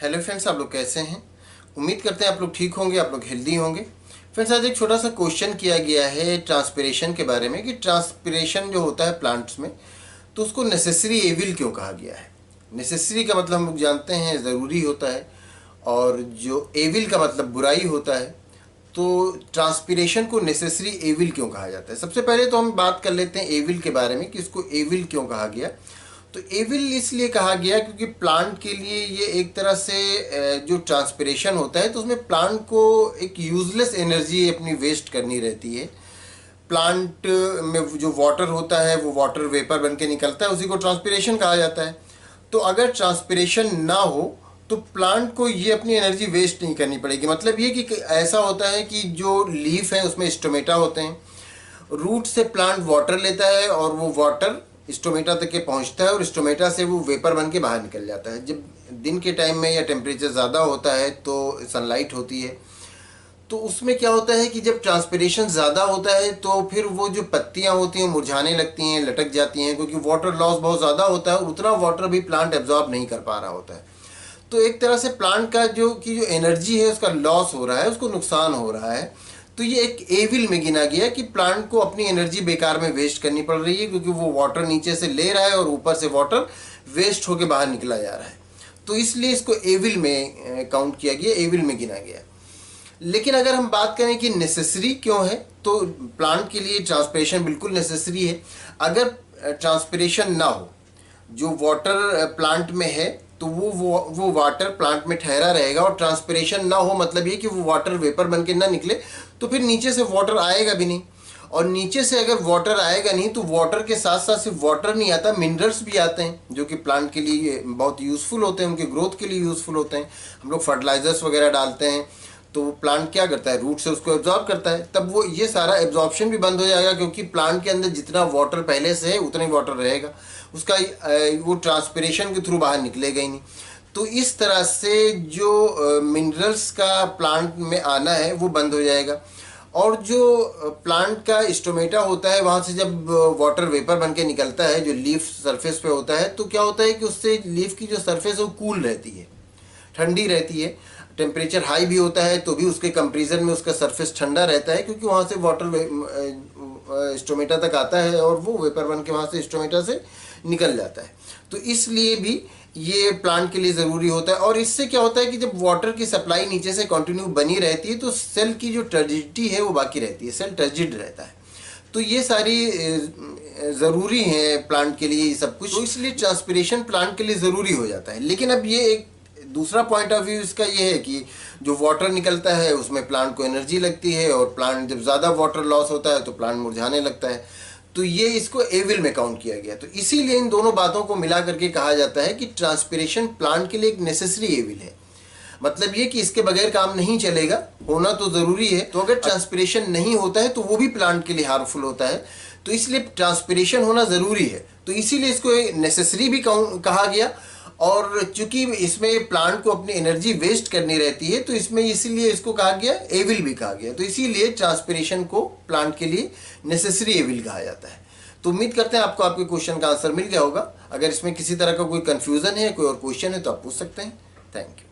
Hello friends, आप लोग कैसे हैं। उम्मीद करते हैं आप लोग ठीक होंगे, आप लोग हेल्दी होंगे। फ्रेंड्स, आज एक छोटा सा क्वेश्चन किया गया है ट्रांसपिरेशन के बारे में कि ट्रांसपिरेशन जो होता है प्लांट्स में, तो उसको नेसेसरी एविल क्यों कहा गया है। नेसेसरी का मतलब हम लोग जानते हैं ज़रूरी होता है, और जो एविल का मतलब बुराई होता है। तो ट्रांसपिरेशन को नेसेसरी एविल क्यों कहा जाता है। सबसे पहले तो हम बात कर लेते हैं एविल के बारे में कि इसको एविल क्यों कहा गया। तो एविल इसलिए कहा गया क्योंकि प्लांट के लिए ये एक तरह से जो ट्रांसपिरेशन होता है तो उसमें प्लांट को एक यूजलेस एनर्जी अपनी वेस्ट करनी रहती है। प्लांट में जो वाटर होता है वो वाटर वेपर बन के निकलता है, उसी को ट्रांसपिरेशन कहा जाता है। तो अगर ट्रांसपिरेशन ना हो तो प्लांट को ये अपनी एनर्जी वेस्ट नहीं करनी पड़ेगी। मतलब ये कि ऐसा होता है कि जो लीफ है उसमें स्टोमेटा होते हैं, रूट से प्लांट वाटर लेता है और वो वाटर स्टोमेटा तक के पहुंचता है और स्टोमेटा से वो वेपर बन के बाहर निकल जाता है। जब दिन के टाइम में या टेम्परेचर ज़्यादा होता है तो सनलाइट होती है, तो उसमें क्या होता है कि जब ट्रांसपिरेशन ज़्यादा होता है तो फिर वो जो पत्तियां होती हैं मुरझाने लगती हैं, लटक जाती हैं, क्योंकि वाटर लॉस बहुत ज़्यादा होता है और उतना वाटर भी प्लांट एब्जॉर्ब नहीं कर पा रहा होता है। तो एक तरह से प्लांट का जो एनर्जी है उसका लॉस हो रहा है, उसको नुकसान हो रहा है। तो ये एक एविल में गिना गया कि प्लांट को अपनी एनर्जी बेकार में वेस्ट करनी पड़ रही है, क्योंकि वो वाटर नीचे से ले रहा है और ऊपर से वाटर वेस्ट होके बाहर निकला जा रहा है। तो इसलिए इसको एविल में काउंट किया गया, एविल में गिना गया। लेकिन अगर हम बात करें कि नेसेसरी क्यों है, तो प्लांट के लिए ट्रांसपिरेशन बिल्कुल नेसेसरी है। अगर ट्रांसपिरेशन ना हो, जो वाटर प्लांट में है तो वो वाटर प्लांट में ठहरा रहेगा, और ट्रांसपिरेशन ना हो मतलब ये कि वो वाटर वेपर बन के ना निकले, तो फिर नीचे से वाटर आएगा भी नहीं। और नीचे से अगर वाटर आएगा नहीं तो वाटर के साथ साथ सिर्फ वाटर नहीं आता, मिनरल्स भी आते हैं जो कि प्लांट के लिए बहुत यूज़फुल होते हैं, उनके ग्रोथ के लिए यूज़फुल होते हैं। हम लोग फर्टिलाइजर्स वगैरह डालते हैं तो वो प्लांट क्या करता है, रूट से उसको एब्जॉर्ब करता है। तब वो ये सारा एब्जॉर्प्शन भी बंद हो जाएगा, क्योंकि प्लांट के अंदर जितना वाटर पहले से है उतना ही वाटर रहेगा, उसका वो ट्रांसपिरेशन के थ्रू बाहर निकलेगा ही नहीं। तो इस तरह से जो मिनरल्स का प्लांट में आना है वो बंद हो जाएगा। और जो प्लांट का स्टोमेटा होता है वहाँ से जब वाटर वेपर बन के निकलता है जो लीफ सरफेस पे होता है, तो क्या होता है कि उससे लीफ की जो सरफेस है वो कूल रहती है, ठंडी रहती है। टेम्परेचर हाई भी होता है तो भी उसके कंपेरिजन में उसका सरफेस ठंडा रहता है, क्योंकि वहाँ से वाटर स्टोमेटा तक आता है और वो वेपर बन के वहाँ से स्टोमेटा से निकल जाता है। तो इसलिए भी ये प्लांट के लिए ज़रूरी होता है। और इससे क्या होता है कि जब वाटर की सप्लाई नीचे से कंटिन्यू बनी रहती है तो सेल की जो टर्जिडिटी है वो बाकी रहती है, सेल टर्जिड रहता है। तो ये सारी ज़रूरी है प्लांट के लिए ये सब कुछ, तो इसलिए ट्रांसपिरेशन प्लांट के लिए ज़रूरी हो जाता है। लेकिन अब ये एक दूसरा पॉइंट ऑफ व्यू इसका ये है कि जो वाटर निकलता है उसमें प्लांट को एनर्जी लगती है, और प्लांट जब ज़्यादा वाटर लॉस होता है तो प्लांट मुरझाने लगता है। तो ये इसको एविल में काउंट किया गया। तो इसीलिए इन दोनों बातों को मिला करके कहा जाता है कि ट्रांसपिरेशन प्लांट के लिए एक नेसेसरी एविल है। मतलब ये कि इसके बगैर काम नहीं चलेगा, होना तो ज़रूरी है। तो अगर ट्रांसपिरेशन नहीं होता है तो वो भी प्लांट के लिए हार्मफुल होता है। तो इसलिए ट्रांसपिरेशन होना ज़रूरी है, तो इसीलिए इसको नेसेसरी भी कहा गया। और चूंकि इसमें प्लांट को अपनी एनर्जी वेस्ट करनी रहती है तो इसमें इसीलिए इसको कहा गया एविल भी कहा गया। तो इसीलिए ट्रांसपिरेशन को प्लांट के लिए नेसेसरी एविल कहा जाता है। तो उम्मीद करते हैं आपको आपके क्वेश्चन का आंसर मिल गया होगा। अगर इसमें किसी तरह का कोई कंफ्यूजन है, कोई और क्वेश्चन है तो आप पूछ सकते हैं। Thank you.